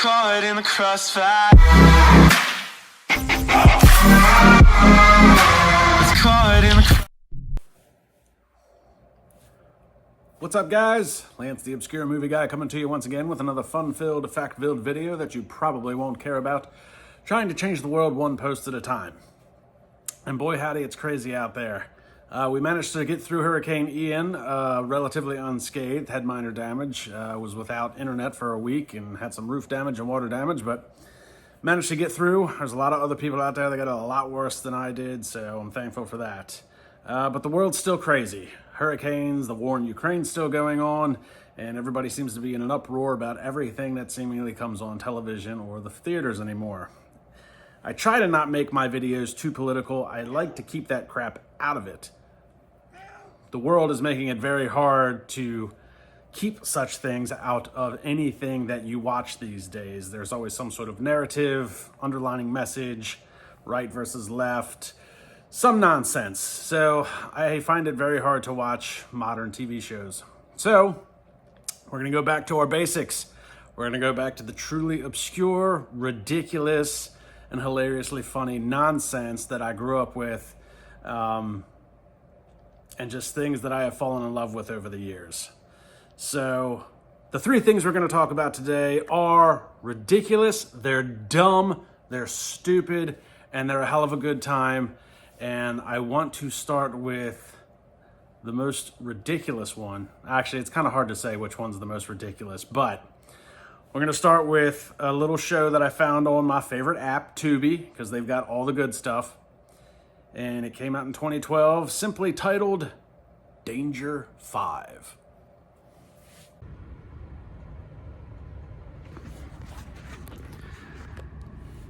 caught in the crossfire. It's caught in the... What's up, guys? Lance the Obscure Movie Guy coming to you once again with another fun-filled, fact-filled video that you probably won't care about, trying to change the world one post at a time. And boy howdy, it's crazy out there. We managed to get through Hurricane Ian relatively unscathed, had minor damage, was without internet for a week and had some roof damage and water damage, but managed to get through. There's a lot of other people out there that got a lot worse than I did, so I'm thankful for that. But the world's still crazy. Hurricanes, the war in Ukraine's still going on, and everybody seems to be in an uproar about everything that seemingly comes on television or the theaters anymore. I try to not make my videos too political. I like to keep that crap out of it. The world is making it very hard to keep such things out of anything that you watch these days. There's always some sort of narrative, underlining message, right versus left, some nonsense. So I find it very hard to watch modern TV shows. So we're gonna go back to our basics. We're gonna go back to the truly obscure, ridiculous, and hilariously funny nonsense that I grew up with, and just things that I have fallen in love with over the years. So the three things we're gonna talk about today are ridiculous, they're dumb, they're stupid, and they're a hell of a good time. And I want to start with the most ridiculous one. Actually, it's kind of hard to say which one's the most ridiculous, but we're gonna start with a little show that I found on my favorite app, Tubi, because they've got all the good stuff. And it came out in 2012, simply titled Danger 5.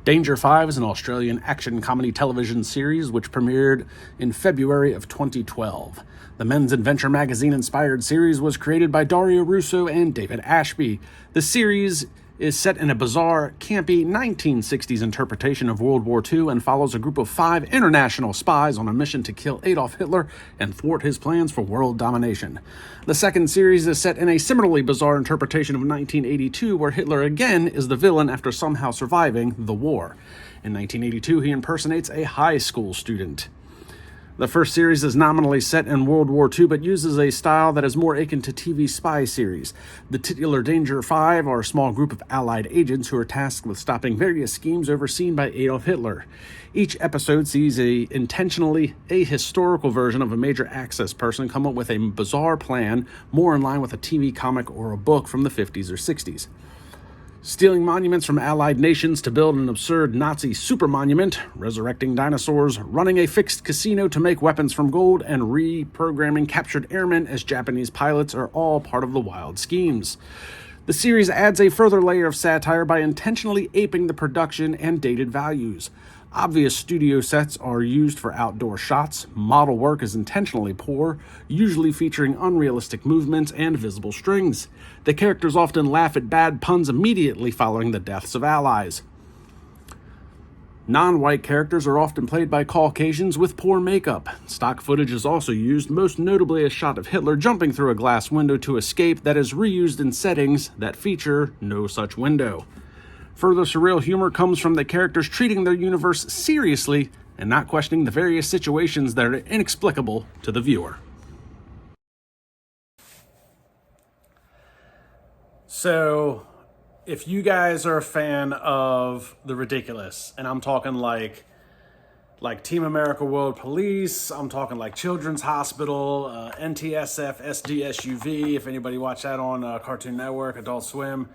Danger 5 is an Australian action comedy television series which premiered in February of 2012. The Men's Adventure magazine-inspired series was created by Dario Russo and David Ashby. The series is set in a bizarre, campy 1960s interpretation of World War II and follows a group of 5 international spies on a mission to kill Adolf Hitler and thwart his plans for world domination. The second series is set in a similarly bizarre interpretation of 1982, where Hitler again is the villain after somehow surviving the war. In 1982, he impersonates a high school student. The first series is nominally set in World War II, but uses a style that is more akin to TV spy series. The titular Danger 5 are a small group of Allied agents who are tasked with stopping various schemes overseen by Adolf Hitler. Each episode sees a intentionally ahistorical version of a major Axis person come up with a bizarre plan, more in line with a TV comic or a book from the 50s or 60s. Stealing monuments from Allied nations to build an absurd Nazi supermonument, resurrecting dinosaurs, running a fixed casino to make weapons from gold, and reprogramming captured airmen as Japanese pilots are all part of the wild schemes. The series adds a further layer of satire by intentionally aping the production and dated values. Obvious studio sets are used for outdoor shots, model work is intentionally poor, usually featuring unrealistic movements and visible strings. The characters often laugh at bad puns immediately following the deaths of allies. Non-white characters are often played by Caucasians with poor makeup. Stock footage is also used, most notably a shot of Hitler jumping through a glass window to escape that is reused in settings that feature no such window. Further surreal humor comes from the characters treating their universe seriously and not questioning the various situations that are inexplicable to the viewer. So, if you guys are a fan of the ridiculous, and I'm talking like Team America World Police, I'm talking like Children's Hospital, NTSF, SDSUV, if anybody watched that on Cartoon Network, Adult Swim.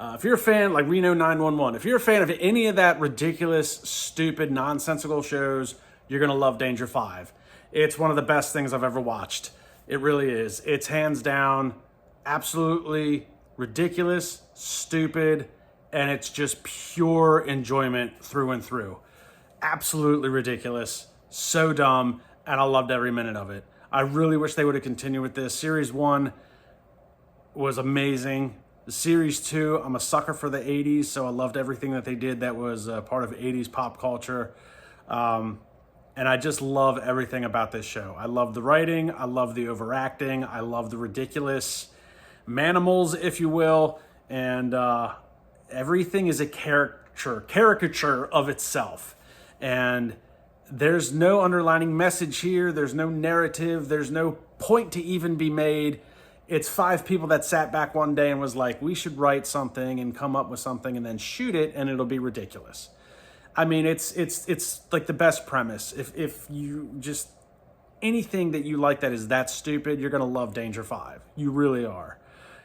If you're a fan, like Reno 911, if you're a fan of any of that ridiculous, stupid, nonsensical shows, you're going to love Danger 5. It's one of the best things I've ever watched. It really is. It's hands down absolutely ridiculous, stupid, and it's just pure enjoyment through and through. Absolutely ridiculous, so dumb, and I loved every minute of it. I really wish they would have continued with this. Series 1 was amazing. The Series 2, I'm a sucker for the 80s, so I loved everything that they did that was part of 80s pop culture. And I just love everything about this show. I love the writing, I love the overacting, I love the ridiculous manimals, if you will, and everything is a caricature of itself. And there's no underlining message here. There's no narrative. There's no point to even be made. It's 5 people that sat back one day and was like, we should write something and come up with something and then shoot it, and it'll be ridiculous. I mean, it's like the best premise. If you just, anything that you like that is that stupid, you're going to love Danger 5. You really are.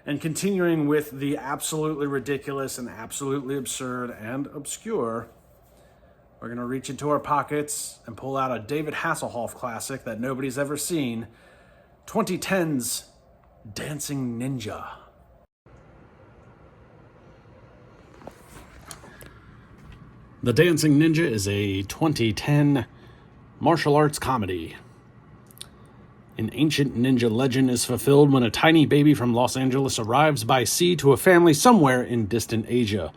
And continuing with the absolutely ridiculous and absolutely absurd and obscure, we're going to reach into our pockets and pull out a David Hasselhoff classic that nobody's ever seen, 2010's Dancing Ninja. The Dancing Ninja is a 2010 martial arts comedy. An ancient ninja legend is fulfilled when a tiny baby from Los Angeles arrives by sea to a family somewhere in distant Asia.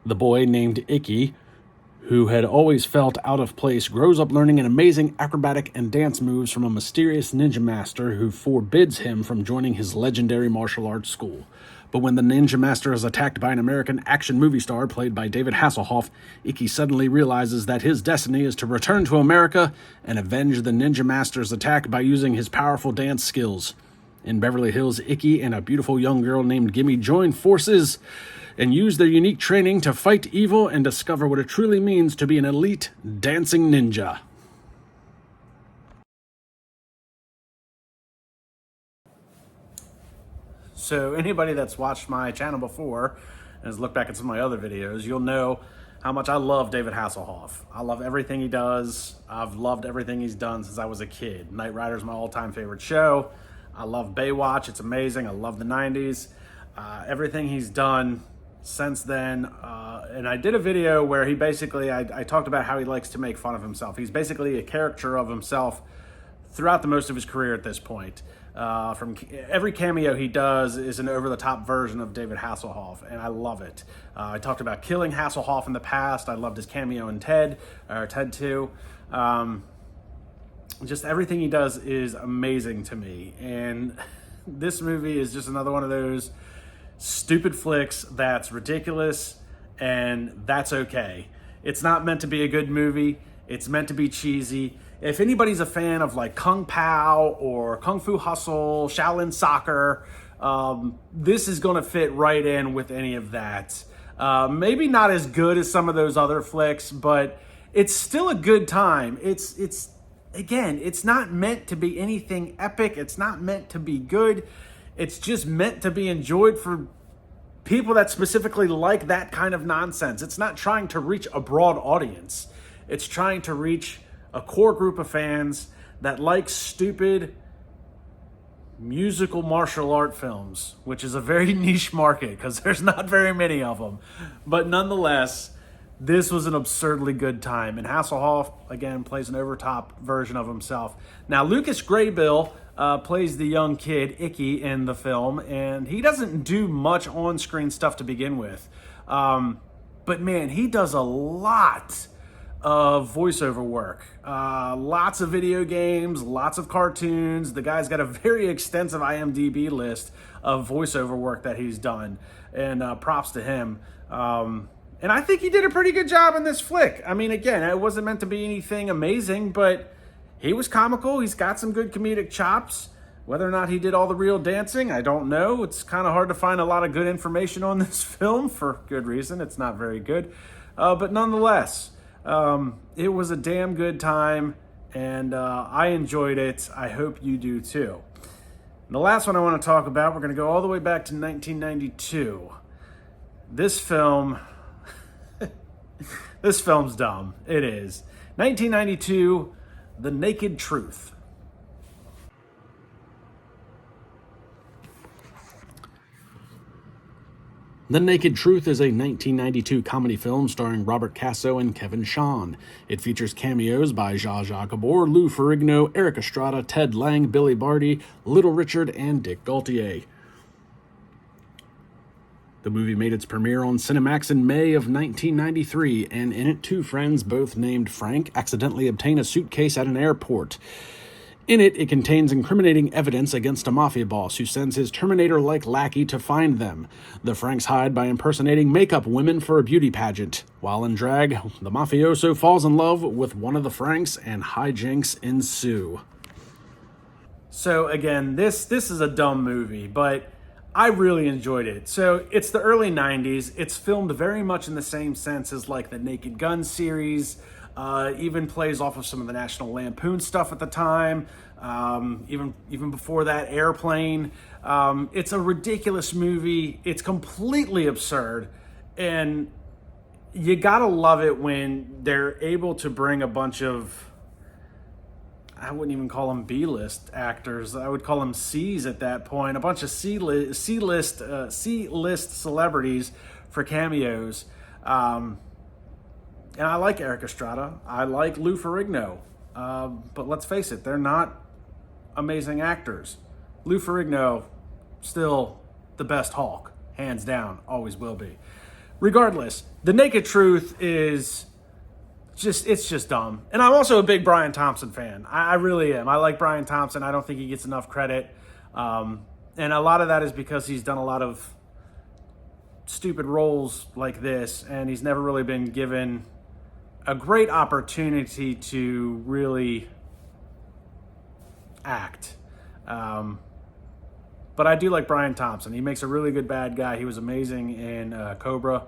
The boy, named Icky, who had always felt out of place, grows up learning an amazing acrobatic and dance moves from a mysterious ninja master who forbids him from joining his legendary martial arts school. But when the ninja master is attacked by an American action movie star played by David Hasselhoff, Icky suddenly realizes that his destiny is to return to America and avenge the ninja master's attack by using his powerful dance skills. In Beverly Hills, Icky and a beautiful young girl named Gimme join forces and use their unique training to fight evil and discover what it truly means to be an elite dancing ninja. So anybody that's watched my channel before and has looked back at some of my other videos, you'll know how much I love David Hasselhoff. I love everything he does. I've loved everything he's done since I was a kid. Knight Rider is my all-time favorite show. I love Baywatch. It's amazing. I love the 90s. Everything he's done since then, and I did a video where he basically, I talked about how he likes to make fun of himself. He's basically a caricature of himself throughout the most of his career at this point. From every cameo he does is an over-the-top version of David Hasselhoff, and I love it. I talked about killing Hasselhoff in the past. I loved his cameo in Ted, or Ted 2. Just everything he does is amazing to me, and this movie is just another one of those stupid flicks that's ridiculous, and that's okay. It's not meant to be a good movie. It's meant to be cheesy. If anybody's a fan of like Kung Pao or Kung Fu Hustle, Shaolin Soccer, this is going to fit right in with any of that. Maybe not as good as some of those other flicks, but it's still a good time. Again, it's not meant to be anything epic. It's not meant to be good. It's just meant to be enjoyed for people that specifically like that kind of nonsense. It's not trying to reach a broad audience. It's trying to reach a core group of fans that like stupid musical martial art films, which is a very niche market because there's not very many of them. But nonetheless, this was an absurdly good time. And Hasselhoff, again, plays an over-top version of himself. Now, Lucas Graybill plays the young kid, Icky, in the film, and he doesn't do much on-screen stuff to begin with. But man, he does a lot of voiceover work. Lots of video games, lots of cartoons. The guy's got a very extensive IMDb list of voiceover work that he's done, and props to him. And I think he did a pretty good job in this flick. I mean, again, it wasn't meant to be anything amazing, but he was comical. He's got some good comedic chops. Whether or not he did all the real dancing, I don't know. It's kind of hard to find a lot of good information on this film for good reason. It's not very good. But nonetheless, it was a damn good time, and I enjoyed it. I hope you do too. And the last one I want to talk about, we're going to go all the way back to 1992. This film... This film's dumb. It is. 1992, The Naked Truth. The Naked Truth is a 1992 comedy film starring Robert Casso and Kevin Shawn. It features cameos by Zsa Zsa Gabor, Lou Ferrigno, Eric Estrada, Ted Lang, Billy Barty, Little Richard, and Dick Gaultier. The movie made its premiere on Cinemax in May of 1993, and in it, two friends, both named Frank, accidentally obtain a suitcase at an airport. In it, it contains incriminating evidence against a mafia boss who sends his Terminator-like lackey to find them. The Franks hide by impersonating makeup women for a beauty pageant. While in drag, the mafioso falls in love with one of the Franks and hijinks ensue. So again, this is a dumb movie, but I really enjoyed it. So it's the early 90s. It's filmed very much in the same sense as like the Naked Gun series. Even plays off of some of the National Lampoon stuff at the time. Even before that, Airplane. It's a ridiculous movie. It's completely absurd. And you gotta love it when they're able to bring a bunch of, I wouldn't even call them B-list actors. I would call them C's at that point. A bunch of C-list celebrities for cameos. And I like Eric Estrada. I like Lou Ferrigno. But let's face it, they're not amazing actors. Lou Ferrigno, still the best Hulk. Hands down. Always will be. Regardless, The Naked Truth is it's just dumb. And I'm also a big Brian Thompson fan. I really am. I like Brian Thompson. I don't think he gets enough credit. And a lot of that is because he's done a lot of stupid roles like this, and he's never really been given a great opportunity to really act. But I do like Brian Thompson. He makes a really good bad guy. He was amazing in Cobra.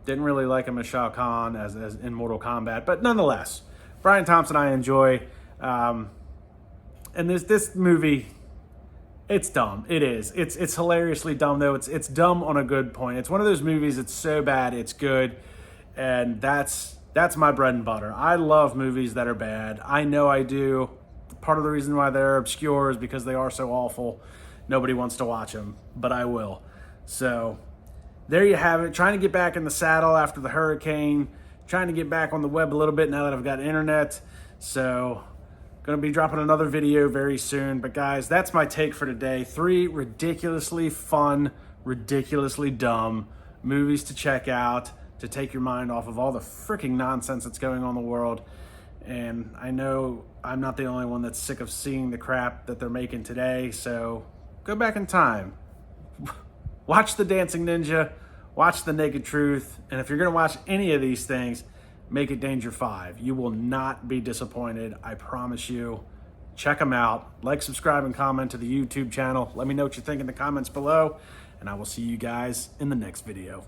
Didn't really like him as Shao Kahn as in Mortal Kombat, but nonetheless, Brian Thompson I enjoy. And this movie, it's dumb. It is. It's hilariously dumb though. It's dumb on a good point. It's one of those movies that's so bad it's good, and that's my bread and butter. I love movies that are bad. I know I do. Part of the reason why they're obscure is because they are so awful. Nobody wants to watch them, but I will. So there you have it. Trying to get back in the saddle after the hurricane. Trying to get back on the web a little bit now that I've got internet. So going to be dropping another video very soon. But guys, that's my take for today. 3 ridiculously fun, ridiculously dumb movies to check out to take your mind off of all the freaking nonsense that's going on in the world. And I know I'm not the only one that's sick of seeing the crap that they're making today. So go back in time. Watch The Dancing Ninja. Watch The Naked Truth. And if you're going to watch any of these things, make it Danger 5. You will not be disappointed. I promise you. Check them out. Like, subscribe, and comment to the YouTube channel. Let me know what you think in the comments below. And I will see you guys in the next video.